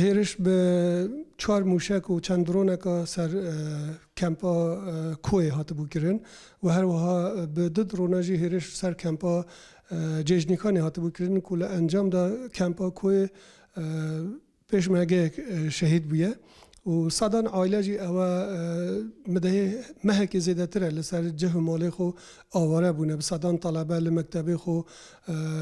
هیرش به 4 موشک و چند درونه که سر کمپا کوی هات بو کرن و هر وها به 2 درونه جی هیرش سر کمپا جیجنیکانی هات بو کرن کل انجام دا کمپا کوی پیشمرگه شهید بیه و صدان عائله جی اوا مده مهک زیاده تره لسر جه مالی خو آواره بونه صدان طلبه لمکتبه خو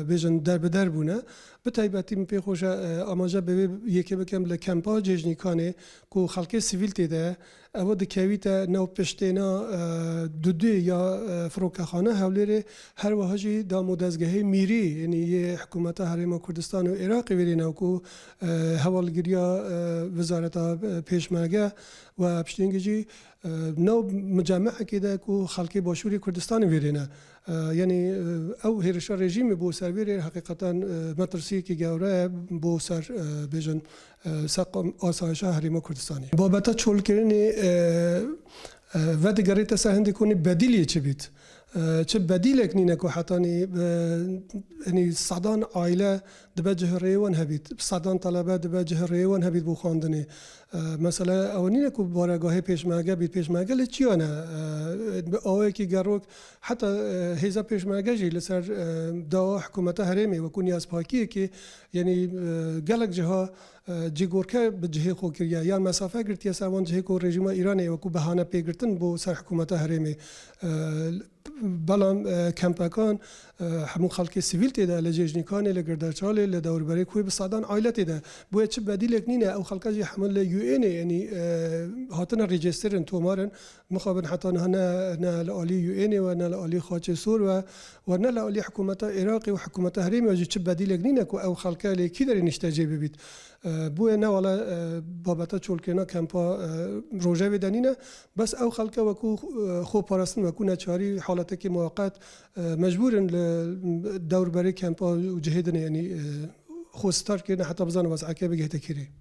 بیجن در بدر بونه به تایبتی می خوش آماجه به یکی بکم لکمپا جیجنیکانه کو خلق سیویل تیده اوا دکویت نو پشتینا دو یا فروکخانه حولی هر وحجی دا مدزگه میری یعنی یه حکومت حریم کردستان و عراق ویرینه کو حوالگیریا وزارت پیشمرگه و پشتینگی نو مجمع کده کو خلقی باشوری کردستان ویرینه یعنی او هیرشا رژیم بو سر ویری حقیقتا مترسی که گوره بو سر بیجن سقم آسایش حریم کردستانی بابتا چول کرنی و دیگری تسهندی کنی بدیلی چه بید چه بدیلک نینه که حتانی یعنی صدان عائله دبا جهریوان هبید صدان طلبه دبا جهریوان هبید بو خواندنی مثلا اونینه که بارگاه پیشمرگه بید پیشمرگه لچیانه آوه که گروک حتی هیزا پیشمرگه جی لسر دا حکومت حریمی و کنی از پاکیه که یعنی گلک جها جیگورکه به جهه خو کریه یا مسافه گرتیه سوان جهه که رژیم ایرانی و که بهانه پیگرتن بو سر حکومت حریمی بلام کمپکان همون خلق سیویل تیده لجیجنیکان لگردرچال لدوربری کوی بصدان عائله تیده بوید چه بدیلک نینه او خلقه جی حمل یو اینه یعنی هاتن ریجسترن تومارن مخابن حتی نه لعالی یو اینه و نه لعالی خاچ سور و نه لعالی حکومت عراقی و حکومت حریمی و چه بدیلک نینه که او خلقه لیکی داری نشتجه ببید بوی نه والا بابتا چولکینا کمپا روژه بدنینه بس او خلقه وکو خوب پرستن وکو نچاری حالته که موقت مجبورن دور برای کمپا و جهیدن یعنی خوستار که نه حتی بزن واسه عکه بگه تکیری